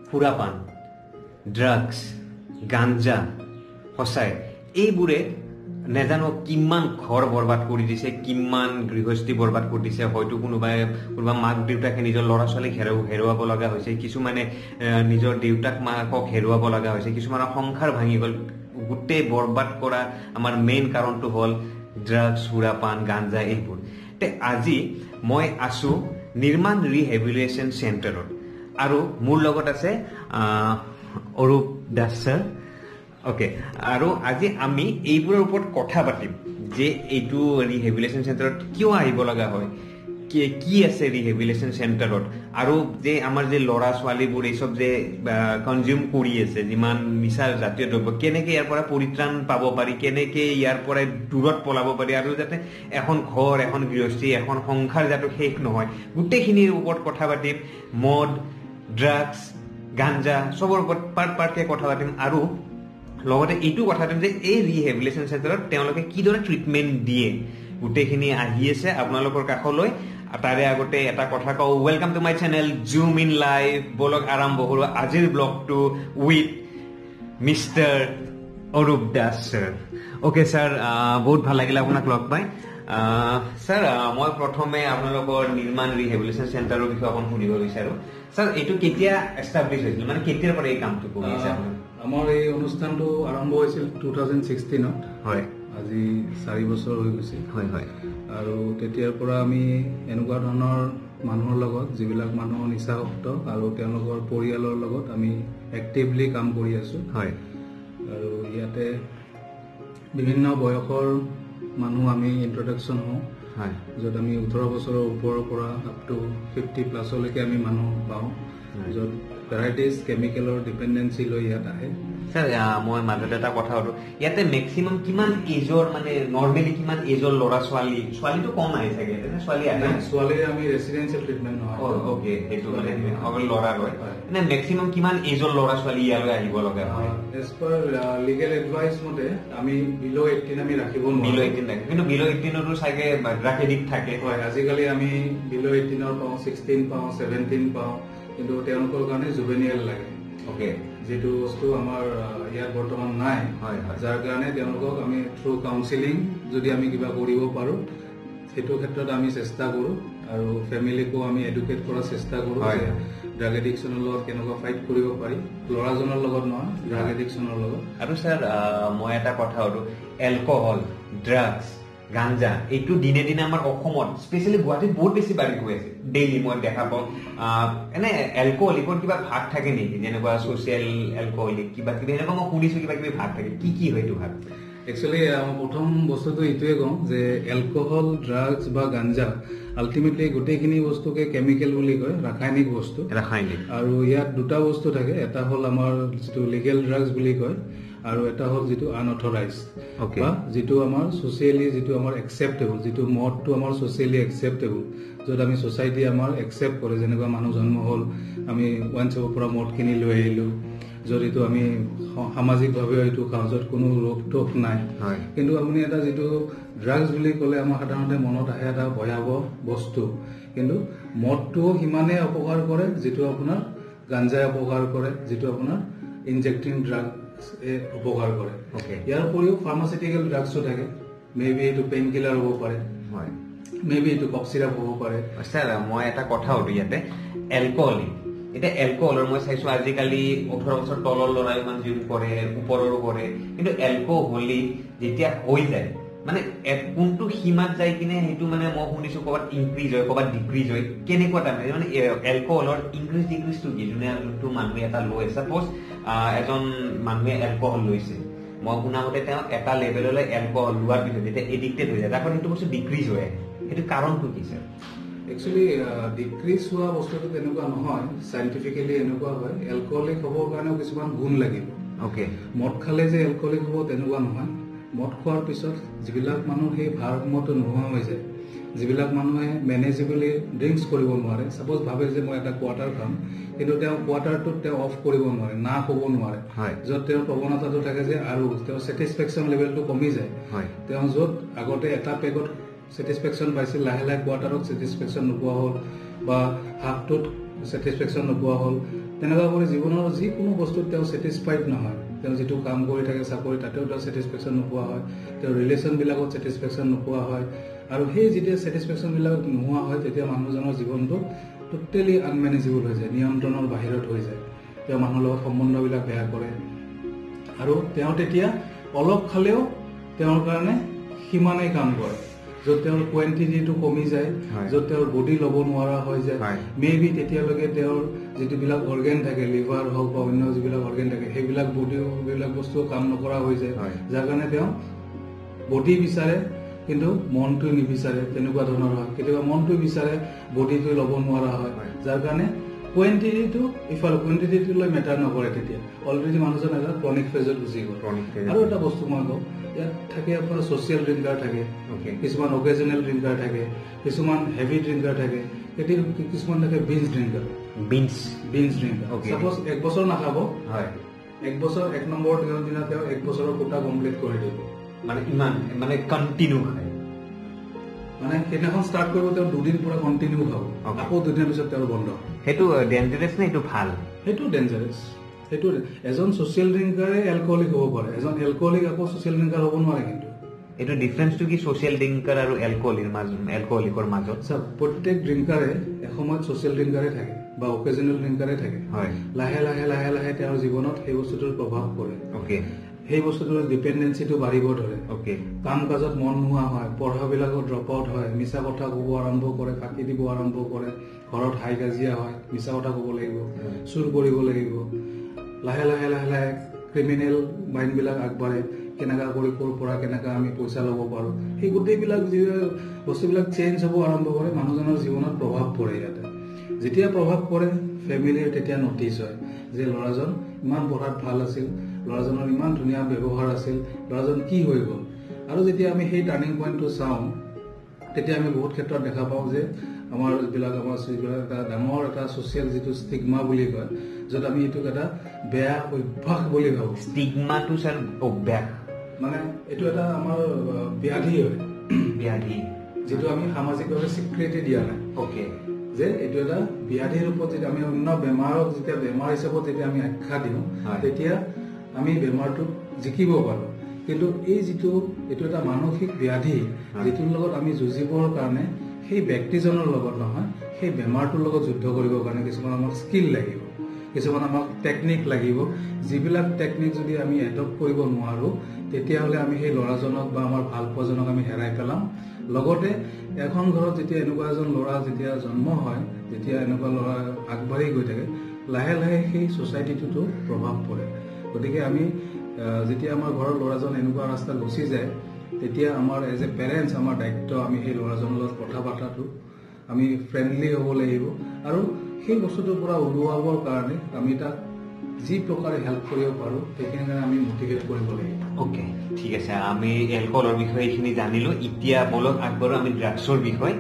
সুৰাপান, ড্ৰাগছ, গাঞ্জা, সঁচাই এইবোৰে নেজানো কিমান ঘৰ বৰবাদ কৰি দিছে, কিমান গৃহস্থী বৰবাদ কৰি দিছে। হয়তো কোনোবা মাক দেউতাকে নিজৰ ল'ৰা ছোৱালীক হেৰুৱাব লগা হৈছে, কিছুমানে নিজৰ দেউতাক মাকক হেৰুৱাব লগা হৈছে, কিছুমানৰ সংসাৰ ভাঙি গ'ল। গোটেই বৰবাদ কৰা আমাৰ মেইন কাৰণটো হ'ল ড্ৰাগছ, সুৰাপান, গাঞ্জা এইবোৰ। তে আজি মই আছো নিৰ্মাণ ৰিহেবিলিটেশ্যন চেণ্টাৰত আৰু মোৰ লগত আছে অৰূপ দাস ছাৰ। অ'কে, আৰু আজি আমি এইবোৰৰ ওপৰত কথা পাতিম যে এইটো ৰিহেবিলিটেশ্যন চেণ্টাৰত কিয় আহিব লগা হয়, কি আছে ৰিহেবিলিটেশ্যন চেণ্টাৰত, আৰু যে আমাৰ যে ল'ৰা ছোৱালীবোৰ এইসব যে কনজিউম কৰি আছে যিমান নিচা জাতীয় দ্ৰব্য, কেনেকে ইয়াৰ পৰা পৰিত্ৰাণ পাব পাৰি, কেনেকে ইয়াৰ পৰা দূৰত পলাব পাৰি, আৰু যাতে এখন ঘৰ, এখন গৃহস্থী, এখন সংসাৰ যাতে শেষ নহয়, গোটেইখিনিৰ ওপৰত কথা পাতিম। মদ, ড্ৰাগছ, গাঞ্জা চবৰ ওপৰত পাৰ্টকে কথা পাতিম, আৰু লগতে এইটো কথা পাতিম যে এই ৰিহেবিলিটেশ্যন চেণ্টাৰত তেওঁলোকে কিদৰে ট্ৰিটমেণ্ট দিয়ে। গোটেইখিনি আহি আছে আপোনালোকৰ কাষলৈ। তাৰে আগতে এটা কথা কওঁ, welcome to my channel zoom in live. Blog আৰম্ভ কৰো আজিৰ ব্লগটো with mister Arup Das sir. Okay sir, বহুত ভাল লাগিলে আপোনাক লগ পাই। ছাৰ, মই প্ৰথমে আপোনালোকৰ নিৰ্মাণ ৰিহেবিলিটেশ্যন চেণ্টাৰৰ বিষয়ে অকণ শুনিব বিচাৰো। ছাৰ, এইটো কেতিয়া এষ্টাব্লিছ হৈছিল, মানে কেতিয়াৰ পৰা এই কামটো কৰি আছে আপুনি? আমাৰ এই অনুষ্ঠানটো আৰম্ভ হৈছিল 2016ত। হয়, আজি 4 বছৰ হৈ গৈছে। হয় হয়। আৰু তেতিয়াৰ পৰা আমি এনেকুৱা ধৰণৰ মানুহৰ লগত, যিবিলাক মানুহ নিচাসক্ত আৰু তেওঁলোকৰ পৰিয়ালৰ লগত আমি এক্টিভলি কাম কৰি আছো। হয়, আৰু ইয়াতে বিভিন্ন বয়সৰ মানুহ আমি ইন্ট্ৰডাকশ্যন হওঁ, য'ত আমি 18 বছৰৰ ওপৰৰ পৰা আপ টু 50+ আমি মানুহ পাওঁ, য'ত ভেৰাইটিজ কেমিকেলৰ ডিপেণ্ডেঞ্চি লৈ ইয়াত আহে। ছাৰ, মই মাজতে এটা কথা সুধো, ইয়াতে মেক্সিমাম কিমান এজৰ, মানে নৰ্মেলি কিমান এজৰ ল'ৰা ছোৱালীটো কম আহে চাগে? ছোৱালী আহে? ছোৱালীৰ আমি ৰেচিডেঞ্চিয়েল ট্ৰিটমেণ্ট নহয়। অ'কে, সেইটো মানে অকল ল'ৰা লয়। মানে মেক্সিমাম কিমান এজৰ ল'ৰা ছোৱালী ইয়ালৈ আহিব লগা হয়? এজ পাৰ লিগেল এডভাইচ মতে আমি বিল' 18 আমি ৰাখিব নোৱাৰো। বিল' 18 থাকে, কিন্তু বিল' 18ৰো চাগে ড্ৰাগ থাকে। হয়, আজিকালি আমি বিল' 18ৰ পাওঁ, 16 পাওঁ, 17 পাওঁ, কিন্তু তেওঁলোকৰ কাৰণে জুভেনিয়েল লাগে। অ'কে, যিটো বস্তু আমাৰ ইয়াত বৰ্তমান নাই, যাৰ কাৰণে তেওঁলোকক আমি থ্ৰু কাউন্সিলিং যদি আমি কিবা কৰিব পাৰো, সেইটো ক্ষেত্ৰত আমি চেষ্টা কৰো। আৰু ফেমিলিকো আমি এডুকেট কৰাৰ চেষ্টা কৰো যে ড্ৰাগ এডিকশ্যনৰ লগত কেনেকুৱা ফাইট কৰিব পাৰি, ল'ৰাজনৰ লগত নহয়, ড্ৰাগ এডিকশ্যনৰ লগত। আৰু ছাৰ, মই এটা কথা সুধো, এলকহল, ড্ৰাগছ, গাঞ্জা এইটো দিনে দিনে আমাৰ অসমত, স্পেচিয়েলি গুৱাহাটীত বহুত বেছি বাঢ়ি গৈ আছে। ডেইলি মই দেখা পাওঁ। এনে এলকহলিকৰ কিবা ভাগ থাকে নেকি, যেনেকুৱা ছচিয়েল এলকহলিক কিবা কিবি, এনেকুৱা মই শুনিছো কিবা কিবি ভাগ থাকে, কি হয় এইটো ভাগ? একচুৱেলি প্ৰথম বস্তুটো এইটোৱে কওঁ যে এলকহল, ড্ৰাগছ বা গাঞ্জা আল্টিমেটলি গোটেইখিনি বস্তুকে কেমিকেল বুলি কয়, ৰাসায়নিক বস্তু। আৰু ইয়াত দুটা বস্তু থাকে, এটা হ'ল আমাৰ যিটো লিগেল ড্ৰাগছ বুলি কয়, আৰু এটা হ'ল যিটো আনঅথৰাইজ, বা যিটো আমাৰ ছচিয়েলি যিটো আমাৰ একচেপ্টেবল, যিটো মদটো আমাৰ ছচিয়েলি একচেপ্টেবল, য'ত আমি ছচাইটি আমাৰ একচেপ্ট কৰে। যেনেকুৱা মানুহ জন্ম হ'ল, আমি ওৱাইনশ্বপৰ পৰা মদ কিনি লৈ আহিলো, য'ত এইটো আমি সামাজিকভাৱে এইটো খাওঁ, য'ত কোনো ৰোগ টোগ নাই। কিন্তু আপুনি এটা যিটো ড্ৰাগছ বুলি ক'লে আমাৰ সাধাৰণতে মনত আহে এটা ভয়াৱহ বস্তু, কিন্তু মদটোও সিমানে অপকাৰ কৰে যিটো আপোনাৰ গাঞ্জাই অপকাৰ কৰে, যিটো আপোনাৰ ইনজেক্টিং ড্ৰাগ উপকাৰ কৰে। ইয়াৰ উপৰিও ফাৰ্মাচিউটিকেল ড্ৰাগছো থাকে, মেবি এইটো পেইন কিলাৰ হ'ব পাৰে, মেবি এইটো কফ চিৰাপ হ'ব পাৰে। ছাৰ, মই এটা কথা সুধো ইয়াতে, এলকহল, এতিয়া এলকহলৰ মই চাইছো আজিকালি 18 বছৰ তলৰ ল'ৰাই কনজিউম কৰে, ওপৰৰো কৰে, কিন্তু এলকহলি যেতিয়া হৈ যায়, মানে কোনটো সীমাত যাই কিনে সেইটো মানে মই শুনিছো ক'ৰবাত ইনক্ৰিজ হয়, ক'ৰবাত ডিক্ৰিজ হয়, কেনেকুৱা টাইম মানে এলকহলৰ ইনক্ৰিজ ডিক্ৰিজটো কি? যোনটো মানুহে এটা লয়, চাপ'জ এজন মানুহে এলকহল লৈছে, মই শুনা মতে তেওঁ এটা লেভেললৈ এলকহল লোৱাৰ পিছত যেতিয়া এডিক্টেড হৈ যায়, তাৰপৰা সেইটো বস্তু ডিক্ৰিজ হৈ আহে, সেইটো কাৰণটো কি ছাৰ? একচুৱেলি ডিক্ৰিজ হোৱা বস্তুটো তেনেকুৱা নহয়, চাইণ্টিফিকেলি এনেকুৱা হয়, এলকহলিক হ'বৰ কাৰণেও কিছুমান গুণ লাগিব। মদ খালে যে এলকহলিক হ'ব তেনেকুৱা নহয়। মদ খোৱাৰ পিছত যিবিলাক মানুহ সেই ভাৰসাম্যটো নোহোৱা হৈ যায়, যিবিলাক মানুহে মেনেজেবলি ড্ৰিংকছ কৰিব নোৱাৰে, ছাপ'জ ভাবে যে মই এটা কোৱাৰ্টাৰ খাম, কিন্তু তেওঁ কোৱাৰ্টাৰটোত তেওঁ অফ কৰিব নোৱাৰে, না ক'ব নোৱাৰে, য'ত তেওঁৰ প্ৰৱণতাটো থাকে যে আৰু তেওঁৰ ছেটিছফেকশ্যন লেভেলটো কমি যায়। তেওঁ য'ত আগতে এটা পেগত ছেটিছফেকশ্যন পাইছিল, লাহে লাহে কোৱাৰ্টাৰত ছেটিছফেকশ্যন নোপোৱা হ'ল, বা হাফটোত ছেটিছফেকশ্যন নোপোৱা হ'ল তেনেকুৱা কৰি জীৱনৰ যিকোনো বস্তুত তেওঁ ছেটিছফাইড নহয় তেওঁ যিটো কাম কৰি থাকে চাকৰি তাতেও তেওঁ ছেটিছফেকশ্যন নোপোৱা হয় তেওঁ ৰিলেশ্যনবিলাকত ছেটিছফেকশ্যন নোপোৱা হয় আৰু সেই যেতিয়া ছেটিছফেকশ্যনবিলাক নোহোৱা হয় তেতিয়া মানুহজনৰ জীৱনটো টোটেলি আনমেনেজেবল হৈ যায় নিয়ন্ত্ৰণৰ বাহিৰত হৈ যায় তেওঁ মানুহৰ লগত সম্বন্ধবিলাক বেয়া কৰে আৰু তেওঁ তেতিয়া অলপ খালেও তেওঁৰ কাৰণে সিমানেই কাম কৰে য'ত তেওঁৰ কোৱান্টিটিটো কমি যায় য'ত তেওঁৰ বডি ল'ব নোৱাৰা হৈ যায় মেবি তেতিয়ালৈকে তেওঁৰ যিবিলাক অৰ্গেন থাকে লিভাৰ হওক বা অন্য যিবিলাক অৰ্গেন থাকে সেইবিলাক বডিবিলাক বস্তু কাম নকৰা হৈ যায় যাৰ কাৰণে তেওঁ বডি বিচাৰে কিন্তু মনটো নিবিচাৰে তেনেকুৱা ধৰণৰ হয় কেতিয়াবা মনটো বিচাৰে বডিটো ল'ব নোৱাৰা হয় যাৰ কাৰণে কোৱান্টিটিটো ইফালে কোৱান্টিটিটোলৈ মেটাৰ নকৰে তেতিয়া অলৰেডি মানুহজন এটা ক্ৰনিক ফেজত গুচি গ'ল আৰু এটা বস্তু মই কওঁ ইয়াত থাকে আপোনাৰ ছ'চিয়েল ড্ৰিংকাৰ থাকে কিছুমান অকেজনেল ড্ৰিংকাৰ থাকে কিছুমান হেভি ড্ৰিংকাৰ থাকে কিছুমান থাকে বিঞ্জ ড্ৰিংকাৰ বিঞ্জ ড্ৰিংকাৰ চাপ'জ 1 বছৰ নাখাব 1 বছৰ 1 নম্বৰ দিনা তেওঁ 1 বছৰৰ কোটা কমপ্লিট কৰি দিব মানে ইমান মানে কণ্টিনিউ খায় মানে সেইদিনাখন ষ্টাৰ্ট কৰিব তেওঁ 2 দিন পুৰা কণ্টিনিউ খাব আকৌ 2 দিনৰ পিছত তেওঁৰ বন্ধ সেইটো ডেঞ্জাৰাছ নে এইটো ভাল সেইটো ডেঞ্জাৰাছ সেইটো এজন ছ'চিয়েল ড্ৰিংকাৰে এলকহলিক হ'ব পাৰে এজন এলকহলিক আকৌ ছ'চিয়েল ড্ৰিংকাৰ হ'ব নোৱাৰে কিন্তু এইটো ডিফাৰেন্সটো কি ছ'চিয়েল ড্ৰিংকাৰ আৰু এলকহলিকৰ মাজত প্ৰত্যেক ড্ৰিংকাৰে এসময়ত ছ'চিয়েল ড্ৰিংকাৰে থাকে বা অকেজনেল ড্ৰিংকাৰে থাকে লাহে লাহে লাহে লাহে তেওঁৰ জীৱনত সেই বস্তুটোৰ প্ৰভাৱ পৰে সেই বস্তুটোৰ ডিপেণ্ডেঞ্চিটো বাঢ়িব ধৰে কাম কাজত মন নোহোৱা হয় পঢ়াবিলাকত ড্ৰপ আউট হয় মিছা কথা ক'ব আৰম্ভ কৰে ফাঁকি দিব আৰম্ভ কৰে ঘৰত হাই কাজিয়া হয় মিছা কথা ক'ব লাগিব চুৰ কৰিব লাগিব লাহে লাহে লাহে লাহে ক্ৰিমিনেল মাইণ্ডবিলাক আগবাঢ়ে কেনেকুৱা কৰি ক'ৰ পৰা কেনেকুৱা আমি পইচা ল'ব পাৰোঁ সেই গোটেইবিলাক যি বস্তুবিলাক চেঞ্জ হ'ব আৰম্ভ কৰে মানুহজনৰ জীৱনত প্ৰভাৱ পৰে ইয়াতে যেতিয়া প্ৰভাৱ পৰে ফেমিলিৰ তেতিয়া নটিচ হয় যে ল'ৰাজন ইমান পঢ়াত ভাল আছিল ল'ৰাজনৰ ইমান ধুনীয়া ব্যৱহাৰ আছিল ল'ৰাজন কি হৈ গ'ল আৰু যেতিয়া আমি সেই টাৰ্ণিং পইণ্টটো চাওঁ তেতিয়া আমি বহুত ক্ষেত্ৰত দেখা পাওঁ যে আমাৰ যিবিলাক এটা ডাঙৰ এটা ছ'চিয়েল যিটো ষ্টিগমা বুলি কয় য'ত আমি এইটোক এটা বেয়া অভ্যাস বুলি ভাবোঁ ষ্টিগমাটো ছাৰ অভ্যাস মানে এইটো এটা আমাৰ ব্যাধি হয় যিটো আমি সামাজিকভাৱে স্বীকৃতি দিয়া নাই যে এইটো এটা ব্যাধিৰ ৰূপত যেতিয়া আমি অন্য বেমাৰক যেতিয়া বেমাৰ হিচাপত যেতিয়া আমি আখ্যা দিওঁ তেতিয়া আমি বেমাৰটোক জিকিব পাৰোঁ কিন্তু এইটো এটা মানসিক ব্যাধি যিটোৰ লগত আমি যুঁজিবৰ কাৰণে সেই ব্যক্তিজনৰ লগত নহয় সেই বেমাৰটোৰ লগত যুদ্ধ কৰিবৰ কাৰণে কিছুমান আমাক স্কিল লাগিব কিছুমান আমাক টেকনিক লাগিব যিবিলাক টেকনিক যদি আমি এডপ্ট কৰিব নোৱাৰোঁ তেতিয়াহ'লে আমি সেই ল'ৰাজনক বা আমাৰ ভাল পোৱাজনক আমি হেৰাই পেলাম লগতে এখন ঘৰত যেতিয়া এনেকুৱা এজন ল'ৰা যেতিয়া জন্ম হয় যেতিয়া এনেকুৱা ল'ৰা আগবাঢ়ি গৈ থাকে লাহে লাহে সেই ছ'চাইটিটোতো প্ৰভাৱ পৰে গতিকে আমি যেতিয়া আমাৰ ঘৰৰ ল'ৰাজন এনেকুৱা ৰাস্তাত গুচি যায় তেতিয়া আমাৰ এজ এ পেৰেণ্টছ আমাৰ দায়িত্ব আমি সেই ল'ৰাজনৰ লগত কথা পতাটো আমি ফ্ৰেণ্ডলি হ'ব লাগিব আৰু সেই বস্তুটোৰ পৰা ওলোৱাবৰ কাৰণে আমি তাক যি প্ৰকাৰে হেল্প কৰিব পাৰোঁ সেইখিনি কাৰণে আমি মটিভেট কৰিব লাগিব ঠিক আছে আমি এলকহলৰ বিষয়ে এইখিনি জানিলোঁ এতিয়া বলক আগবাঢ়ো আমি ড্ৰাগছৰ বিষয়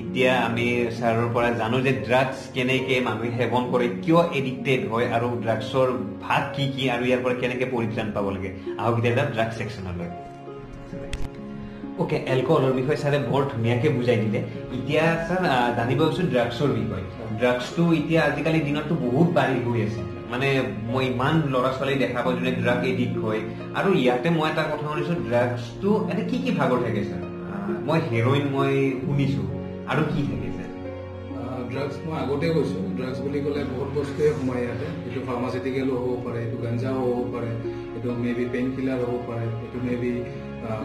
এতিয়া আমি ছাৰৰ পৰা জানো যে ড্ৰাগছ কেনেকৈ মানুহে সেৱন কৰে কিয় এডিক্টেড হয় আৰু ড্ৰাগছৰ ভাগ কি কি আৰু ইয়াৰ পৰা কেনেকৈ পৰিত্ৰাণ পাব লাগে আহক এতিয়া ড্ৰাগছ ছেকশ্যনলৈ এলকহলৰ বিষয়ে ছাৰে বৰ ধুনীয়াকৈ বুজাই দিলে এতিয়া ছাৰ জানিব বিচাৰিছোঁ ড্ৰাগছৰ বিষয়ে ড্ৰাগছটো এতিয়া আজিকালি দিনততো বহুত বাঢ়ি গৈ আছে মানে মই ইমান ল'ৰা ছোৱালী দেখা পাওঁ যোনে ড্ৰাগ এডিক্ট হয় আৰু ইয়াতে মই এটা কথা শুনিছোঁ ড্ৰাগছটো এনে কি ভাগৰ থাকে ছাৰ মই হেৰইন মই শুনিছোঁ আৰু কি থাকে ছাৰ ড্ৰাগছ মই আগতে কৈছোঁ ড্ৰাগছ বুলি ক'লে বহুত বস্তুৱে সোমায় ইয়াতে এইটো ফাৰ্মাচিউটিকেলো হ'ব পাৰে এইটো গাঞ্জাও হ'ব পাৰে এইটো মেবি পেইন কিলাৰ হ'ব পাৰে এইটো মেবি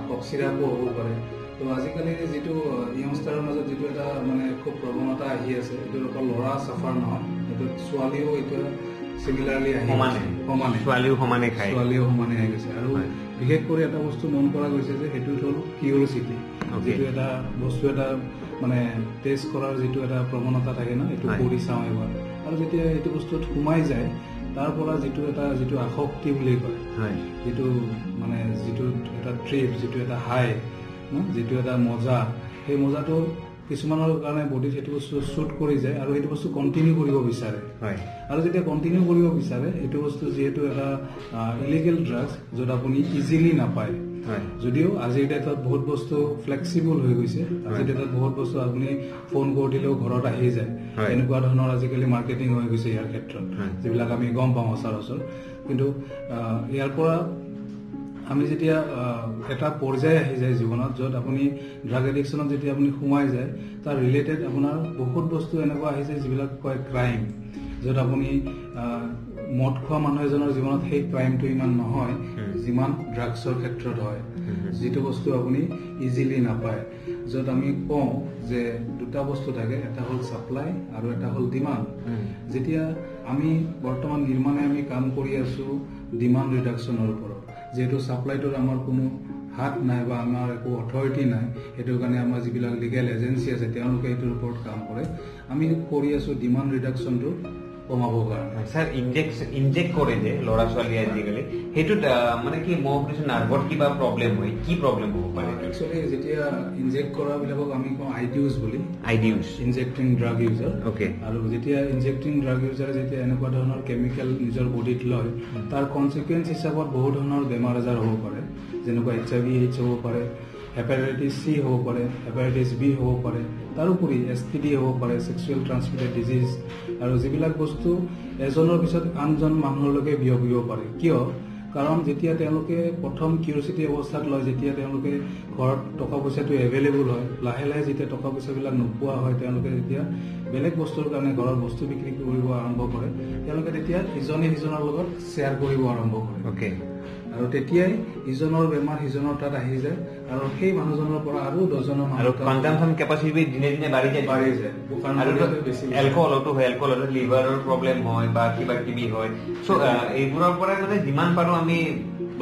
কফ চিৰাপো হ'ব পাৰে তো আজিকালি যিটো য়ংষ্টাৰৰ মাজত যিটো এটা মানে খুব প্ৰৱণতা আহি আছে এইটো অকল ল'ৰা চাফাৰ নহয় এইটো ছোৱালীও এতিয়া চিমিলাৰলি আহি ছোৱালীও সমানে আহি গৈছে আৰু বিশেষ কৰি এটা বস্তু মন কৰা গৈছে যে সেইটো হ'ল কিউৰিচিটি যিটো এটা বস্তু এটা মানে টেষ্ট কৰাৰ যিটো এটা প্ৰৱণতা থাকে ন এইটো কৰি চাওঁ এবাৰ আৰু যেতিয়া এইটো বস্তুত সোমাই যায় তাৰ পৰা যিটো আসক্তি বুলি কয় যিটো মানে যিটো এটা ট্ৰিপ যিটো এটা হাই যিটো এটা মজা সেই মজাটো কিছুমানৰ কাৰণে বডিত সেইটো বস্তু শ্বুট কৰি যায় আৰু সেইটো বস্তু কণ্টিনিউ কৰিব বিচাৰে আৰু যেতিয়া কণ্টিনিউ কৰিব বিচাৰে সেইটো বস্তু যিহেতু এটা ইলিগেল ড্ৰাগছ য'ত আপুনি ইজিলি নাপায় যদিও আজিৰ ডেটত বহুত বস্তু ফ্লেক্সিবল হৈ গৈছে আজিৰ ডেটত বহুত বস্তু আপুনি ফোন কৰি দিলেও ঘৰত আহি যায় এনেকুৱা ধৰণৰ আজিকালি মাৰ্কেটিং হৈ গৈছে ইয়াৰ ক্ষেত্ৰত যিবিলাক আমি গম পাওঁ সচৰাচৰ কিন্তু ইয়াৰ পৰা আমি যেতিয়া এটা পৰ্যায় আহি যায় জীৱনত য'ত আপুনি ড্ৰাগ এডিকশ্যনত যেতিয়া আপুনি সোমাই যায় তাৰ ৰিলেটেড আপোনাৰ বহুত বস্তু এনেকুৱা আহি যায় যিবিলাক কয় ক্ৰাইম য'ত আপুনি মদ খোৱা মানুহ এজনৰ জীৱনত সেই ক্ৰাইমটো ইমান নহয় যিমান ড্ৰাগছৰ ক্ষেত্ৰত হয় যিটো বস্তু আপুনি ইজিলি নাপায় য'ত আমি কওঁ যে দুটা বস্তু থাকে এটা হ'ল ছাপ্লাই আৰু এটা হ'ল ডিমাণ্ড যেতিয়া আমি বৰ্তমান নিৰ্মাণে আমি কাম কৰি আছো ডিমাণ্ড ৰিডাকশ্যনৰ ওপৰত যেহেতু ছাপ্লাইটোৰ আমাৰ কোনো হাত নাই বা আমাৰ একো অথৰিটি নাই সেইটো কাৰণে আমাৰ যিবিলাক লিগেল এজেঞ্চি আছে তেওঁলোকে এইটোৰ ওপৰত কাম কৰে আমি কৰি আছো ডিমাণ্ড ৰিডাকশ্যনটো কমাবৰ কাৰণে স্যাৰ ইনজেক্ট কৰে যে ল'ৰা ছোৱালী আজিকালি সেইটোত মানে কি মই শুনিছো নাৰ্ভত কিবা প্ৰব্লেম হয় কি প্ৰব্লেম হ'ব পাৰে একচুৱেলি যেতিয়া ইনজেক্ট কৰাবিলাকক আমি কওঁ আইডিউজ বুলি ইনজেক্টিং ড্ৰাগ ইউজাৰ আৰু যেতিয়া ইনজেক্টিং ড্ৰাগ ইউজাৰে যেতিয়া এনেকুৱা ধৰণৰ কেমিকেল নিজৰ বডিত লয় তাৰ কনচিকুৱেঞ্চ হিচাপত বহুত ধৰণৰ বেমাৰ আজাৰ হ'ব পাৰে যেনেকুৱা HIV/AIDS হ'ব পাৰে হেপাটাইটিছ C হ'ব পাৰে হেপাটাইটিছ B হ'ব পাৰে তাৰোপৰি STD হ'ব পাৰে সেক্সুৱেল ট্ৰান্সমিটেড ডিজিজ আৰু যিবিলাক বস্তু এজনৰ পিছত আনজন মানুহলৈকে বিয়পিব পাৰে কিয় কাৰণ যেতিয়া তেওঁলোকে প্ৰথম কিউৰিচিটি অৱস্থাত লয় যেতিয়া তেওঁলোকে ঘৰত টকা পইচাটো এভেইলেবল হয় লাহে লাহে যেতিয়া টকা পইচাবিলাক নোপোৱা হয় তেওঁলোকে যেতিয়া বেলেগ বস্তুৰ কাৰণে ঘৰৰ বস্তু বিক্ৰী কৰিব আৰম্ভ কৰে তেওঁলোকে তেতিয়া ইজনে সিজনৰ লগত শ্বেয়াৰ কৰিব আৰম্ভ কৰে আৰু তেতিয়াই ইজনৰ বেমাৰ সিজনৰ তাত আহি যায় আৰু সেই মানুহজনৰ পৰা আৰু দহজনৰ আৰু কনজাম্পচন কেপাচিটি দিনে দিনে বাঢ়ি যায় আৰু এলকহলতো হয় এলকহলত লিভাৰৰ প্ৰব্লেম হয় বা কিবা কিবি হয় সো এইবোৰৰ পৰা মানে যিমান পাৰো আমি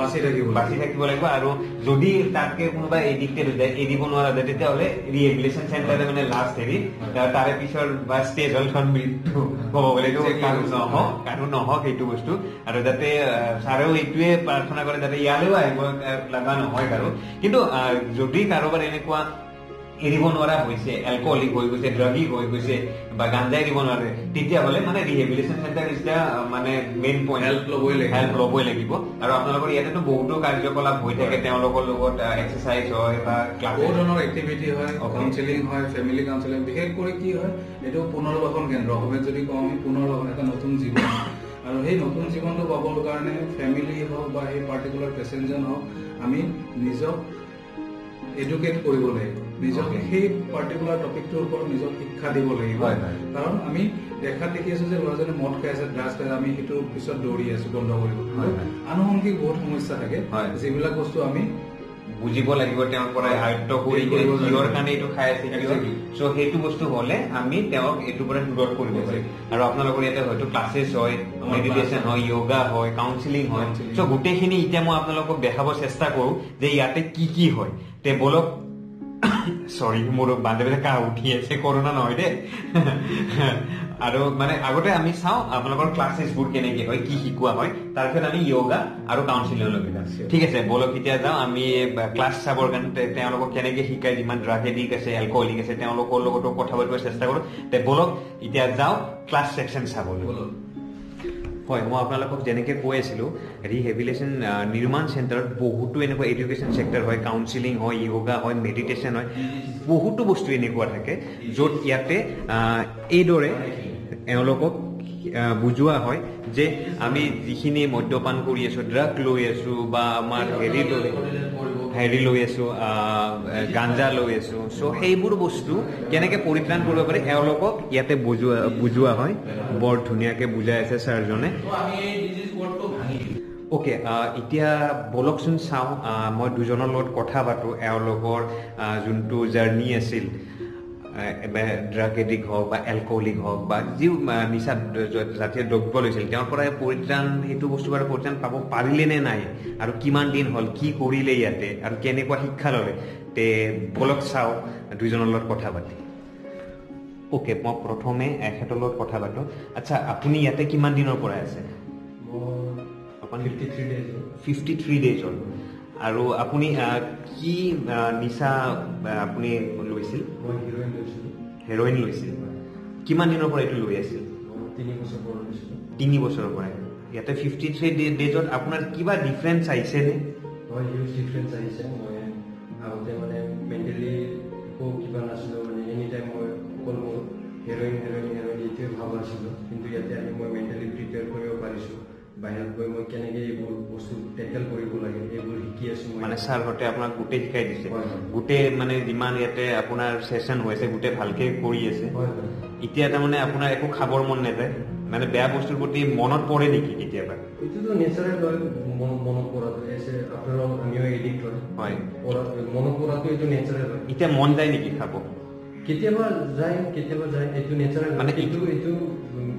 বাচি থাকিব লাগিব আৰু যদি তাতকে কোনোবা এডিক্টেড হৈ যায় এৰিব নোৱাৰা যায় তেতিয়াহ'লে ৰিহেবিলিটেশ্যন চেণ্টাৰে মানে লাষ্ট হেৰি তাৰে পিছৰ বা ষ্টেজ হ'ল মৃত্যু হ'ব বুলি কাৰো নহওক সেইটো বস্তু আৰু যাতে ছাৰেও এইটোৱে প্ৰাৰ্থনা কৰে যাতে ইয়ালৈও আহিব লগা নহয় কাৰো কিন্তু যদি কাৰোবাৰ এনেকুৱা এৰিব নোৱাৰা হৈছে এলকহলিক হৈ গৈছে ড্ৰাগিক হৈ গৈছে বা গাঞ্জা এৰিব নোৱাৰে তেতিয়াহ'লে মানে ৰিহেবিলিটেশ্যন চেণ্টাৰ ইজ দা মানে মেইন পইণ্ট হেল্প ল'বই লাগিব আৰু আপোনালোকৰ ইয়াতেতো বহুতো কাৰ্যকলাপ হৈ থাকে তেওঁলোকৰ লগত এক্সাৰচাইজ হয় বা বহুত ধৰণৰ এক্টিভিটি হয় কাউন্সেলিং হয় ফেমিলি কাউন্সেলিং বিশেষ কৰি কি হয় এইটো পুনৰ্বাসন কেন্দ্ৰ অসমীয়াত যদি কওঁ আমি পুনৰ্বাসন এটা নতুন জীৱন আৰু সেই নতুন জীৱনটো পাবৰ কাৰণে ফেমিলি হওক বা সেই পাৰ্টিকুলাৰ পেচেণ্টজন হওক আমি নিজক এডুকেট কৰিব লাগিব নিজক সেই পাৰ্টিকুলাৰ টপিকটোৰ ওপৰত নিজক শিক্ষা দিব লাগিব কাৰণ আমি দেখাত দেখি আছো যে ল'ৰাজনে মদ খাই আছে ড্ৰাগছ খাই আমি সেইটো পিছত দৌৰি আছো বন্ধ কৰিব আনুষংগিক বহুত সমস্যা থাকে যিবিলাক বস্তু আমি বুজিব লাগিব তেওঁৰ পৰা আয়ত্ব কৰি কিহৰ কাৰণে এইটো খাই আছে চ' সেইটো বস্তু হলে আমি তেওঁক এইটোৰ পৰা দূৰত কৰিব পাৰিম আৰু আপোনালোকৰ ইয়াতে হয়তো ক্লাছেছ হয় মেডিটেশ্যন হয় য়োগা হয় কাউন্সেলিং হয় চ' গোটেইখিনি এতিয়া মই আপোনালোকক দেখাব চেষ্টা কৰো যে ইয়াতে কি হয় তে বলক সৰি মোৰ বান্ধৱীয়ে কাহ উঠি আছে কৰোণা নহয় দে আৰু মানে আগতে আমি চাওঁ আপোনালোকৰ ক্লাছেছবোৰ কেনেকে হয় কি শিকোৱা হয় তাৰপিছত আমি য়োগা আৰু কাউন্সিলিঙলৈকে যাম ঠিক আছে বলক এতিয়া যাওঁ আমি ক্লাছ চাবৰ কাৰণে তেওঁলোকক কেনেকে শিকাই যিমান ড্ৰাগ এডিক্ট আছে এলকহলিক আছে তেওঁলোকৰ লগতো কথা পাতিব চেষ্টা কৰো তে বলক এতিয়া যাওঁ ক্লাছ ছেকশ্যন চাবলৈ হয় মই আপোনালোকক যেনেকৈ কৈ আছিলোঁ ৰিহেবিলিটেশ্যন নিৰ্মাণ চেণ্টাৰত বহুতো এনেকুৱা এডুকেশ্যন চেক্টৰ হয় কাউন্সিলিং হয় য়োগা হয় মেডিটেশ্যন হয় বহুতো বস্তু এনেকুৱা থাকে য'ত ইয়াতে এইদৰে এওঁলোকক বুজোৱা হয় যে আমি যিখিনি মদ্যপান কৰি আছোঁ ড্ৰাগ লৈ আছোঁ বা আমাৰ হেৰি লৈ আছোঁ গাঞ্জা লৈ আছোঁ চ' সেইবোৰ বস্তু কেনেকৈ পৰিত্ৰাণ কৰিব পাৰি এওঁলোকক ইয়াতে বুজোৱা হয় বৰ ধুনীয়াকৈ বুজাই আছে ছাৰজনে অ'কে এতিয়া বলকচোন চাওঁ মই দুজনৰ লগত কথা পাতোঁ এওঁলোকৰ যোনটো জাৰ্ণি আছিল ড্ৰাগ এডিক্ট হওক বা এলকহলিক হওক বা যি নিচা জাতীয় দ্ৰব্য লৈছিল তেওঁৰ পৰা পৰিত্ৰাণ সেইটো বস্তুৰ পৰা পৰিত্ৰাণ পাব পাৰিলে নে নাই আৰু কিমান দিন হ'ল কি কৰিলে ইয়াতে আৰু কেনেকুৱা শিক্ষা ল'লে তে বলক চাওঁ দুইজনৰ লগত কথা পাতি অ'কে মই প্ৰথমে এখেতৰ লগত কথা পাতোঁ আচ্ছা আপুনি ইয়াতে কিমান দিনৰ পৰা আছে 53 days হ'ল আৰু আপুনি কি নিচা আপুনি লৈছিল হেৰইন লৈছিল কিমান দিনৰ পৰা এইটো লৈ আছিল 3 বছৰৰ পৰা ইয়াতে 53 daysত আপোনাৰ কিবা ডিফাৰেঞ্চ আহিছেনে হয় হিউজ ডিফাৰেঞ্চ আহিছে মই আগতে মানে মেণ্টেলি একো কিবা নাছিলোঁ মানে এনি টাইম মই অকল মোৰ হেৰইন এইটোৱে ভাব আছিলোঁ কিন্তু ইয়াতে আহি মই মেণ্টেলি প্ৰিপেয়াৰ কৰিব পাৰিছোঁ বাহিৰত গৈ মই কেনেকৈ এইবোৰ বস্তু টেকেল কৰিব লাগে এইবোৰ শিকি আছোঁ মানে ছাৰহঁতে আপোনাক গোটেই শিকাই দিছে গোটেই মানে যিমান ইয়াতে আপোনাৰ ছেশ্যন হৈছে গোটেই ভালকে কৰি আছে এতিয়া তাৰমানে আপোনাৰ একো খাবৰ মন নাযায় মানে বেয়া বস্তুৰ প্ৰতি মনত পৰে নেকি কেতিয়াবা এইটোতো নেচাৰেল হয় মনত পৰাটো এছে আপোনাৰ আমিও এডিক্ট হয় মনত পৰাটো এইটো নেচাৰেল হয় এতিয়া মন যায় নেকি খাব কেতিয়াবা যায় এইটো নেচাৰেল মানে এইটো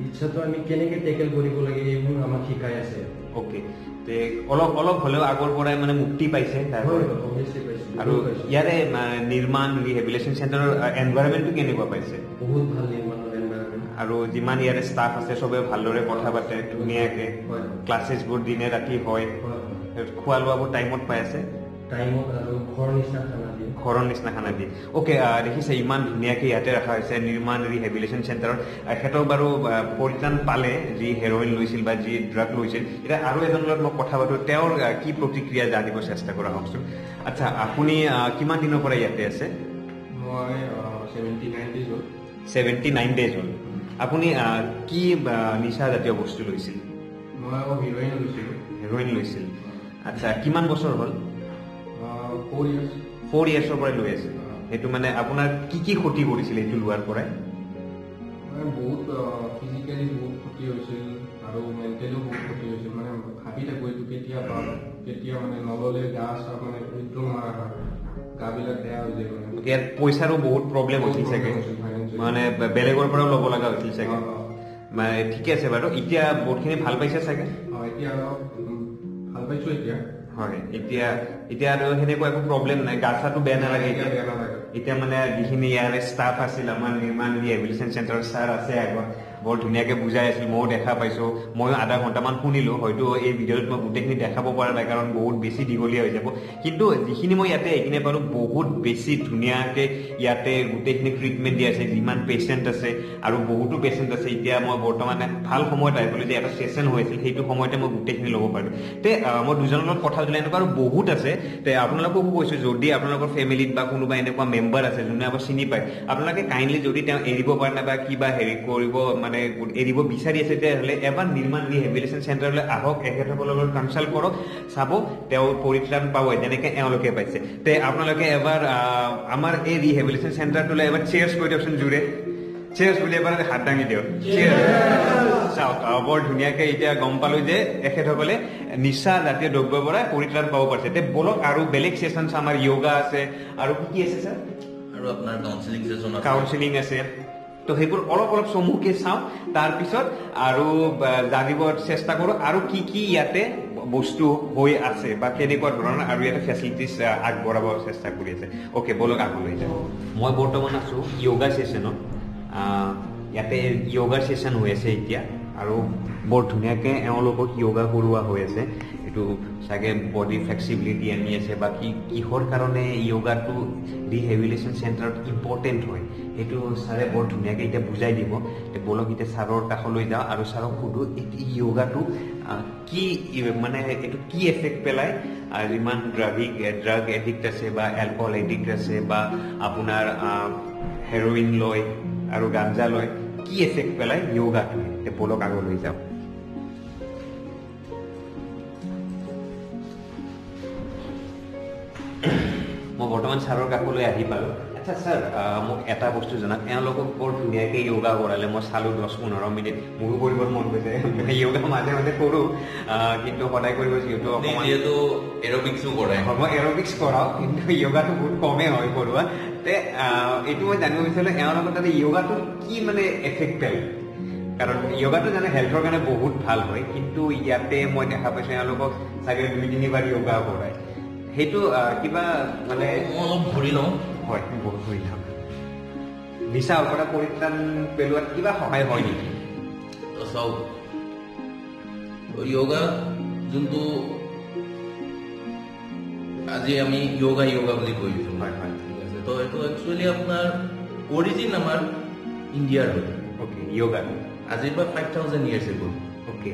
ইচ্ছাটো আমি কেনেকৈ টেকেল কৰিব লাগে এইবোৰ আমাক শিকাই আছে অ'কে তে অলপ অলপ হ'লেও আগৰ পৰাই মানে মুক্তি পাইছে আৰু ইয়াৰে নিৰ্মাণ ৰিহেবিলিটেশ্যন চেণ্টাৰৰ এনভাইৰনমেণ্টটো কেনেকুৱা পাইছে বহুত ভাল নিৰ্মাণৰ এনভাইৰনমেণ্ট আৰু যিমান ইয়াৰে ষ্টাফ আছে চবে ভালদৰে কথা পাতে ধুনীয়াকৈ ক্লাছেছবোৰ দিনে ৰাতি হয় খোৱা লোৱাবোৰ টাইমত পাই আছে টাইমত আৰু ঘৰৰ নিচিনা খানা দিয়ে অ'কে দেখিছে ইমান ধুনীয়াকৈ ইয়াতে ৰখা হৈছে নিৰ্মাণ ৰিহেবিলিটেশ্যন চেণ্টাৰত এখেতক বাৰু পৰিত্ৰাণ পালে যি হেৰইন লৈছিল বা যি ড্ৰাগ লৈছিল এতিয়া আৰু এজনৰ লগত মই কথা পাতোঁ তেওঁৰ কি প্ৰতিক্ৰিয়া জানিব চেষ্টা কৰা হওকচোন আচ্ছা আপুনি কিমান দিনৰ পৰা ইয়াতে আছে মই 79 days হ'ল আপুনি কি নিচা জাতীয় বস্তু লৈছিল মই হেৰইন লৈছিল আচ্ছা কিমান বছৰ হ'ল 4 years পৰা লৈ আছে সেইটো মানে আপোনাৰ কি কি ক্ষতি কৰিছিল এইটো লোৱাৰ পৰাই বহুত ফিজিকেলি বহুত ক্ষতি হৈছিল আৰু মেণ্টেলিও বহুত ক্ষতি হৈছিল মানে ভাবি থাকোঁ এইটো কেতিয়া পাম কেতিয়া মানে নল'লে গা চা মানে উইথড্ৰ মাৰা হয় গাবিলাক বেয়া হৈ যায় মানে ইয়াত পইচাৰো বহুত প্ৰব্লেম হৈছিল চাগে মানে বেলেগৰ পৰাও ল'ব লগা হৈছিল চাগে মানে ঠিকে আছে বাৰু এতিয়া বহুতখিনি ভাল পাইছে চাগে এতিয়া ভাল পাইছোঁ এতিয়া হয় এতিয়া আৰু সেনেকুৱা একো প্ৰব্লেম নাই গা চাটো বেয়া নালাগে এতিয়া মানে যিখিনি ইয়াৰে ষ্টাফ আছিল আমাৰ নিৰ্মাণ ৰিহেবিলিটেশ্যন চেণ্টাৰৰ ছাৰ আছে আগত বৰ ধুনীয়াকৈ বুজাই আছিল ময়ো দেখা পাইছোঁ ময়ো আধা ঘণ্টামান শুনিলোঁ হয়তো এই ভিডিঅ'ত মই গোটেইখিনি দেখাব পৰা নাই কাৰণ বহুত বেছি দীঘলীয়া হৈ যাব কিন্তু যিখিনি মই ইয়াতে এইখিনি পালোঁ বহুত বেছি ধুনীয়াকৈ ইয়াতে গোটেইখিনি ট্ৰিটমেণ্ট দিয়া আছে যিমান পেচেণ্ট আছে আৰু বহুতো পেচেণ্ট আছে এতিয়া মই বৰ্তমানে ভাল সময়ত আহিবলৈ যে এটা ছেশ্যন হৈ আছিল সেইটো সময়তে মই গোটেইখিনি ল'ব পাৰোঁ তে মই দুজনৰ লগত কথা পাতিলে এনেকুৱা আৰু বহুত আছে তে আপোনালোককো কৈছোঁ যদি আপোনালোকৰ ফেমিলিত বা কোনোবা এনেকুৱা মেম্বাৰ আছে যোনে আকৌ চিনি পায় আপোনালোকে কাইণ্ডলি যদি তেওঁ এৰিব পাৰে নাই বা কিবা হেৰি কৰিব মানে এৰিব বিচাৰি আছে তেতিয়াহ'লে এবাৰ নিৰ্মাণ ৰিহেবিলিটেশ্যন চেণ্টাৰলৈ আহক এখেতসকলৰ লগত কনচাল্ট কৰক চাব তেওঁ পৰিত্ৰাণ পাব যেনেকৈ এওঁলোকে পাইছে তে আপোনালোকে এবাৰ আমাৰ এই ৰিহেবিলিটেশ্যন চেণ্টাৰটোলৈ এবাৰ চেয়াৰ্ছ কৰি দিয়কচোন জোৰে চেয়াৰ্ছ বুলি এবাৰ হাত দাঙি দিয়ক চাওক বৰ ধুনীয়াকৈ এতিয়া গম পালোঁ যে এখেতসকলে নিচা জাতীয় দ্ৰব্যৰ পৰা পৰিত্ৰাণ পাব পাৰিছে তে বলক আৰু বেলেগ ছেশ্যনছ আমাৰ য়োগা আছে আৰু কি আছে ছাৰ আৰু আপোনাৰ কাউন্সিলিং আছে তো সেইবোৰ অলপ অলপ চমুকৈ চাওঁ তাৰপিছত আৰু জানিব চেষ্টা কৰোঁ আৰু কি কি ইয়াতে বস্তু হৈ আছে বা কেনেকুৱা ধৰণৰ আৰু ইয়াতে ফেচিলিটিছ আগবঢ়াব চেষ্টা কৰি আছে অ'কে বলক আগলৈ যাওঁ মই বৰ্তমান আছোঁ য়োগা ছেশ্যনত ইয়াতে য়োগাৰ ছেশ্যন হৈ আছে এতিয়া আৰু বৰ ধুনীয়াকৈ এওঁলোকক য়োগা কৰোৱা হৈ আছে এইটো চাগে বডি ফ্লেক্সিবিলিটি আনি আছে বা কিহৰ কাৰণে য়োগাটো ৰিহেবিলিটেশ্যন চেণ্টাৰত ইম্পৰ্টেণ্ট হয় সেইটো ছাৰে বৰ ধুনীয়াকৈ এতিয়া বুজাই দিব বলক এতিয়া ছাৰৰ কাষলৈ যাওঁ আৰু ছাৰক সোধোঁ য়োগাটো কি মানে এইটো কি এফেক্ট পেলায় যিমান ড্ৰাগ এডিক্ট আছে বা এলকহল এডিক্ট আছে বা আপোনাৰ হেৰইন লয় আৰু গাঞ্জা লয় কি এফেক্ট পেলায় য়োগাটোৱে বলক আগলৈ যাওঁ মই বৰ্তমান ছাৰৰ কাষলৈ আহি পালোঁ আচ্ছা ছাৰ মোক এটা বস্তু জনাওক এওঁলোকক বৰ ধুনীয়াকৈ য়োগা কৰালে মই চালোঁ 10-15 মিনিট মোৰো কৰিবৰ মন গৈছে য়োগা মাজে মাজে কৰোঁ কিন্তু সদায় কৰিব যিহেতু যিহেতু এৰবিক্সো কৰে মই এৰবিক্স কৰাওঁ কিন্তু য়োগাটো বহুত কমেই হয় কৰোৱা তে এইটো মই জানিব বিচাৰিলোঁ এওঁলোকৰ তাতে য়োগাটো কি মানে এফেক্ট পেলায় কাৰণ য়োগাটো জানে হেল্থৰ কাৰণে বহুত ভাল হয় কিন্তু ইয়াতে মই দেখা পাইছোঁ এওঁলোকক চাগে 2-3 বাৰ য়োগা কৰায় সেইটো কিবা মানে অলপ ঘূৰি লওঁ হয় বহুত ঘূৰি লওঁ নিচাৰ পৰা পৰিত্ৰাণ পেলোৱাত কিবা সহায় হয় নেকি চাওক য়োগা যোনটো আজি আমি য়োগা বুলি কৈছোঁ হয় হয় ঠিক আছে তো এইটো একচুৱেলি আপোনাৰ অৰিজিন আমাৰ ইণ্ডিয়াৰ হয় অ'কে য়োগা আজিৰ পৰা 5000 years ago অ'কে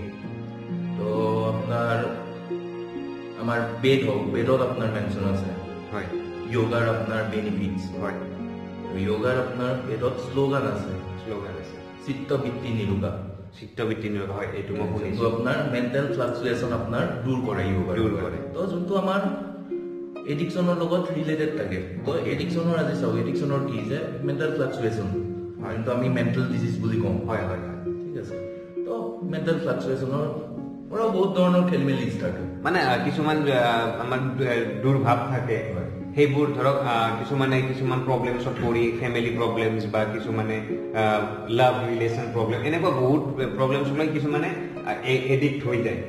তো আপোনাৰ আমাৰ বেড হওক, বেডত আপোনাৰ মেনশ্যন আছে হয় য়োগাৰ আপোনাৰ বেনিফিটছ, হয় য়োগাৰ আপোনাৰ বেডত শ্লোগান আছে চিত্তবৃত্তি নিৰোগা, চিত্তবৃত্তি নিৰোগা হয়, এইটো মই শুনিছো। যোনটো আপোনাৰ মেণ্টেল ফ্লাকচুৱেশ্যন আপোনাৰ দূৰ কৰে য়োগা, দূৰ কৰে। তো যোনটো আমাৰ এডিকশ্যনৰ লগত ৰিলেটেড থাকে। তো এডিকশ্যনৰ আজি চাওক, এডিকশ্যনৰ কি যে মেণ্টেল ফ্লাকচুৱেশ্যন, যোনটো আমি মেণ্টেল ডিজিজ বুলি কওঁ। হয় হয় ঠিক আছে, তো মেণ্টেল ফ্লাকচুৱেশ্যনৰ পৰা বহুত ধৰণৰ খেলি মেলি ষ্টাৰ্ট হয়। মানে কিছুমান আমাৰ দুৰ্ভাৱ থাকে, সেইবোৰ ধৰক কিছুমান প্ৰব্লেমছত পৰি, ফেমিলি প্ৰব্লেমছ বা কিছুমানে লাভ ৰিলেশ্যন প্ৰব্লেম, এনেকুৱা বহুত প্ৰব্লেমছলৈ কিছুমানে এডিক্ট হৈ যায়,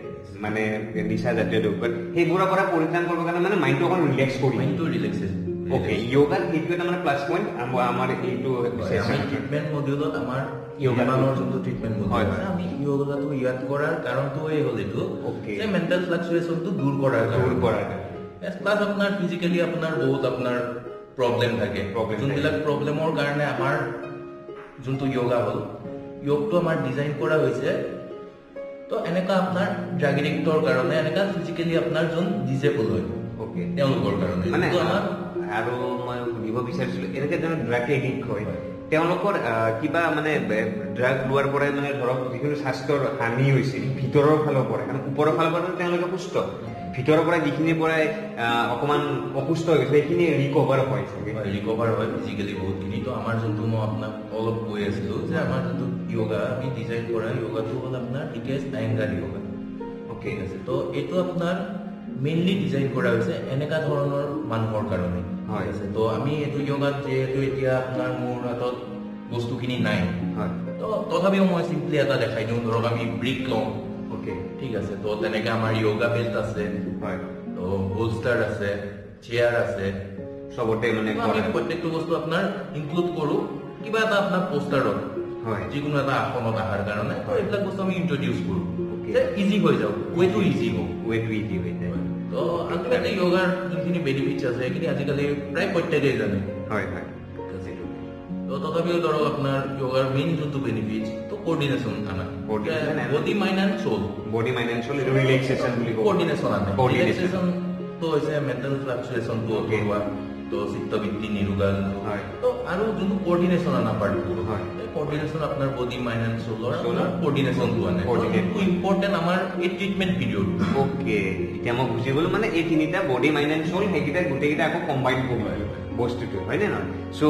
মানে নিচা জাতীয় দ্ৰব্য। সেইবোৰৰ পৰা পৰিত্ৰাণ কৰিবৰ কাৰণে মানে মাইণ্ডটো অকণ ৰিলেক্স কৰি, মাইণ্ডটো ৰিলেক্সেশ্যন। অ'কে, য়োগাৰ সেইটো এটা মানে প্লাছ পইণ্ট আমাৰ এইটো ট্ৰিটমেণ্ট মডিউলত আমাৰ য়োগানৰ যোনটো ট্ৰিটমেণ্ট মডিউল আছে, আমি য়োগাটো ইয়াত কৰাৰ কাৰণটো এই হ'ল এইটো যে মেণ্টেল ফ্লাকচুৱেশ্যনটো দূৰ কৰাৰ কাৰণে। প্লাছ আপোনাৰ ফিজিকেলি আপোনাৰ বহুত আপোনাৰ প্ৰব্লেম থাকে, যোনবিলাক প্ৰব্লেমৰ কাৰণে আমাৰ যোনটো য়োগা হ'ল, য়োগটো আমাৰ ডিজাইন কৰা হৈছে তো এনেকুৱা আপোনাৰ ড্ৰাগ এডিক্টৰ কাৰণে, এনেকুৱা ফিজিকেলি আপোনাৰ যোন ডিজেবল হয় তেওঁলোকৰ কাৰণে। মানে আৰু মই সুধিব বিচাৰিছিলো, এনেকে যেনে ড্ৰাগ এডিক্ট হয় তেওঁলোকৰ কিবা মানে ড্ৰাগ লোৱাৰ পৰাই মানে ধৰক যিখিনি স্বাস্থ্যৰ হানি হৈছে ভিতৰৰ ফালৰ পৰা, কাৰণ ওপৰৰ ফালৰ পৰা তেওঁলোকে সুস্থ, ভিতৰৰ পৰা যিখিনিৰ পৰাই অকমান অসুস্থ হৈ গৈছে সেইখিনি ৰিকভাৰ হয়, ৰিকভাৰ হয় ফিজিকেলি বহুতখিনি। তো আমাৰ যোনটো মই আপোনাক অলপ কৈ আছিলো যে আমাৰ যোনটো য়োগা আমি ডিজাইন কৰা য়োগাটো হ'ল আপোনাৰ ডিকেষ্ট আয়েংগাৰ য়োগা। অ'কে আছে, তো এইটো আপোনাৰ মেইনলি ডিজাইন কৰা হৈছে এনেকুৱা ধৰণৰ মানুহৰ কাৰণে। হয় আছে, তো আমি এইটো য়োগাত যিহেতু এতিয়া আপোনাৰ মোৰ হাতত বস্তুখিনি নাই, তো তথাপিও মই চিম্পলি এটা দেখাই দিওঁ। ধৰক আমি ব্ৰিক লওঁ, ঠিক আছে, তো তেনেকে আমাৰ য়োগা বেল্ট আছে, তো হোলষ্টাৰ আছে, চেয়াৰ আছে, চবতে মানে আমি প্ৰত্যেকটো বস্তু আপোনাৰ ইনক্লুড কৰো কিবা এটা আপোনাৰ পোষ্টাৰত, যিকোনো এটা আসনত অহাৰ কাৰণে। তো এইবিলাক বস্তু আমি ইন্ট্ৰডিউচ কৰো যে ইজি হৈ যাওক, ৱেটো ইজি হওক, ৱেটো ইজি হৈ যায়। তো আল্টিমেটলি য়োগাৰ যোনখিনি বেনিফিটছ আছে সেইখিনি আজিকালি প্ৰায় প্ৰত্যেকেই জানে। হয় হয়, তো তথাপিও ধৰক আপোনাৰ য়োগাৰ মেইন যোনটো বেনিফিটছ তো কোঅৰ্ডিনেশ্যন আনা, body mind and soul, body mind and soul, relaxation বুলি কওঁ, কোঅৰ্ডিনেশ্যন আনে। ৰিলেক্সেশ্যন তো হৈছে মেণ্টেল ফ্লাকচুৱেশ্যনটো আঁতৰোৱা, তো চিত্তবৃত্তি নিৰোগা, তো আৰু যোনটো কোঅৰ্ডিনেশ্যন আনা পাৰ্টটো, কোঅৰ্ডিনেশ্যন আপোনাৰ বডি মাইণ্ড এণ্ড সোলৰ কোঅৰ্ডিনেশ্যনটো আনে। সেইটো ইম্পৰ্টেণ্ট আমাৰ এই ট্ৰিটমেণ্ট পিৰিয়ড। অ'কে, এতিয়া মই বুজি গ'লো, মানে এই তিনিটা বডি মাইণ্ড এণ্ড সোল সেইকেইটা গোটেইকেইটা আকৌ কম্বাইন কৰিব বস্তুটো, হয় নে নহয়? চ'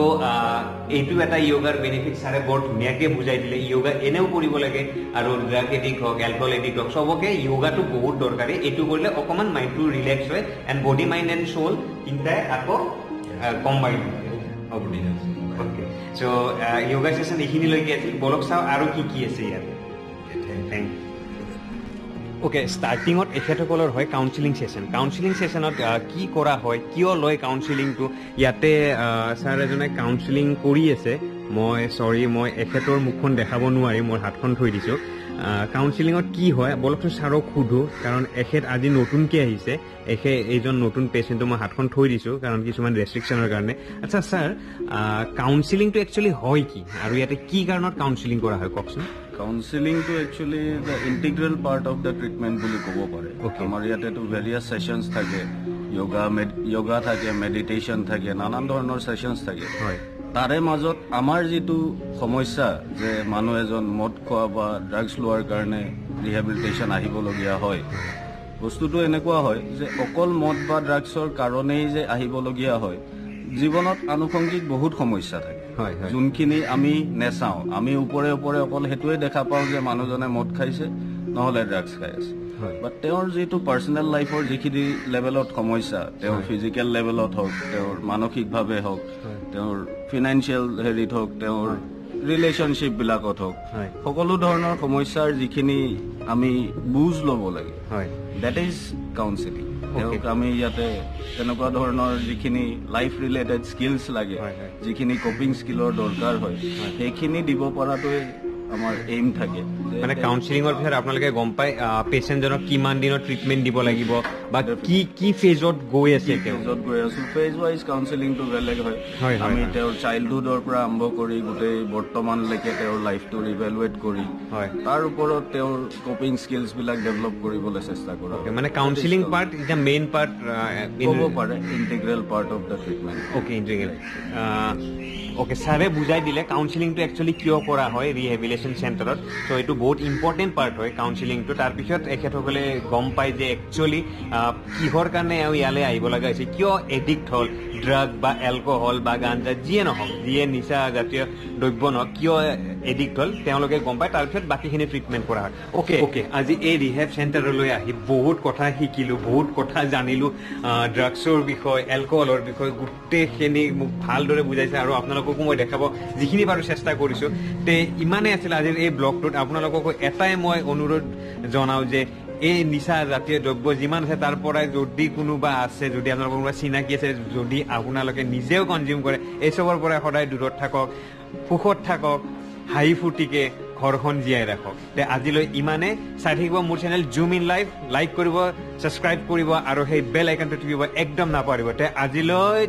এইটো এটা য়োগাৰ বেনিফিট ছাৰে বৰ ধুনীয়াকে বুজাই দিলে। য়োগা এনেও কৰিব লাগে, আৰু ড্ৰাগ এডিক্ট হওক, এলকহল এডিক্ট হওক, চবকে য়োগাটো বহুত দৰকাৰী। এইটো কৰিলে অকণমান মাইণ্ডটো ৰিলেক্স হয়, and body mind and soul তিনিটাই আকৌ কম্বাইন হয়। অ'কে, চ' য়োগা ছেশ্যন এইখিনিলৈকে আছিল। বলক চাওঁ আৰু কি কি আছে ইয়াত। Thank you. অ'কে, ষ্টাৰ্টিঙত এখেতসকলৰ হয় কাউন্সিলিং ছেশ্যন। কাউন্সিলিং ছেশ্যনত কি কৰা হয়, কিয় লয় কাউন্সিলিংটো, ইয়াতে ছাৰ এজনে কাউন্সিলিং কৰি আছে। মই এখেতৰ মুখখন দেখাব নোৱাৰিম, মোৰ হাতখন থৈ দিছোঁ। কাউন্সিলিঙত কি হয় বলকচোন ছাৰক সোধো, কাৰণ এখেত আজি নতুনকৈ আহিছে। এইজন নতুন পেচেণ্টটো মই হাতখন থৈ দিছোঁ কাৰণ কিছুমান ৰেষ্ট্ৰিকশ্যনৰ কাৰণে। আচ্ছা ছাৰ, কাউন্সিলিংটো একচুৱেলি হয় কি, আৰু ইয়াতে কি কাৰণত কাউন্সিলিং কৰা হয় কওকচোন। কাউন্সিলিংটো actually the integral part of the treatment বুলি ক'ব পাৰে। আমাৰ ইয়াতেতো ভেৰিয়াছ ছেশ্যনছ থাকে, য়োগা থাকে, মেডিটেশ্যন থাকে, নানান ধৰণৰ ছেশ্যনছ থাকে। তাৰে মাজত আমাৰ যিটো সমস্যা যে মানুহ এজন মদ খোৱা বা ড্ৰাগছ লোৱাৰ কাৰণে ৰিহেবিলিটেশ্যন আহিবলগীয়া হয়, বস্তুটো এনেকুৱা হয় যে অকল মদ বা ড্ৰাগছৰ কাৰণেই যে আহিবলগীয়া হয়, জীৱনত আনুষংগিক বহুত সমস্যা থাকে, যোনখিনি আমি নেচাওঁ। আমি ওপৰে ওপৰে অকল সেইটোৱে দেখা পাওঁ যে মানুহজনে মদ খাইছে নহ'লে ড্ৰাগছ খাই আছে, বাট তেওঁৰ যিটো পাৰ্চনেল লাইফৰ যিখিনি লেভেলত সমস্যা, তেওঁৰ ফিজিকেল লেভেলত হওক, তেওঁৰ মানসিকভাৱে হওক, তেওঁৰ ফিনান্সিয়েল হেৰিত হওক, তেওঁৰ ৰিলেশ্যনশ্বিপবিলাকত হওক, সকলো ধৰণৰ সমস্যাৰ যিখিনি আমি বুজ ল'ব লাগে, দেট ইজ কাউন্সিলিং। তেওঁক আমি ইয়াতে তেনেকুৱা ধৰণৰ যিখিনি লাইফ ৰিলেটেড স্কিলছ লাগে, যিখিনি কপিং স্কিলৰ দৰকাৰ হয়, সেইখিনি দিব পৰাটোৱে আমাৰ এইম থাকে। মানে কাউন্সিলিঙৰ পিছত আপোনালোকে গম পায় পেচেণ্টজনক কিমান দিনৰ ট্ৰিটমেণ্ট দিব লাগিব বা কি ফেজত গৈ আছে ফেজত গৈ আছো ফেজ ৱাইজ কাউন্সেলিংটো বেলেগ হয় আমি তেওঁৰ চাইল্ডহুডৰ পৰা আৰম্ভ কৰি গোটেই বৰ্তমানলৈকে তেওঁৰ লাইফটো ৰিভেলুৱেট কৰি তাৰ ওপৰত তেওঁৰ কোপিং স্কিলছ বিলাক ডেভেলপ কৰিবলৈ চেষ্টা কৰা মানে counselling part is main part ক'ব পাৰে integral part of the treatment okay integral okay ছাৰে বুজাই দিলে কাউন্সেলিংটো একচুৱেলি কিয় কৰা হয় ৰিহেবিলেশ্যন চেণ্টাৰত চ' এইটো বহুত ইম্পৰ্টেণ্ট পাৰ্ট হয় কাউন্সেলিংটো তাৰপিছত এখেতসকলে গম পায় যে একচুৱেলি কিহৰ কাৰণে আৰু ইয়ালৈ আহিব লগা হৈছে কিয় এডিক্ট হ'ল ড্ৰাগ বা এলকহল বা গাঞ্জা যিয়ে নহওক যিয়ে নিচা জাতীয় দ্ৰব্য নহওক কিয় এডিক্ট হ'ল তেওঁলোকে গম পায় তাৰপিছত বাকীখিনি ট্ৰিটমেণ্ট কৰা হয় অ'কে আজি এই ৰিহেব চেণ্টাৰলৈ আহি বহুত কথা শিকিলোঁ বহুত কথা জানিলোঁ ড্ৰাগছৰ বিষয় এলকহলৰ বিষয় গোটেইখিনি মোক ভালদৰে বুজাইছে আৰু আপোনালোককো মই দেখাব যিখিনি বাৰু চেষ্টা কৰিছোঁ তে ইমানেই আছিল আজিৰ এই ব্লগটোত আপোনালোককো এটাই মই অনুৰোধ জনাওঁ যে এই নিচা জাতীয় দ্ৰব্য যিমান আছে তাৰ পৰাই যদি কোনোবা আছে যদি আপোনালোকৰ কোনোবা চিনাকি আছে যদি আপোনালোকে নিজেও কনজিউম কৰে এইচবৰ পৰা সদায় দূৰত থাকক সুখত থাকক হাঁহি ফূৰ্তিকে ঘৰখন জীয়াই ৰাখক তে আজিলৈ ইমানে চাই থাকিব মোৰ channel zoom in live like কৰিব ছাবস্ক্ৰাইব কৰিব আৰু সেই বেল আইকনটো টিপিব একদম নাপাহৰিব তে আজিলৈ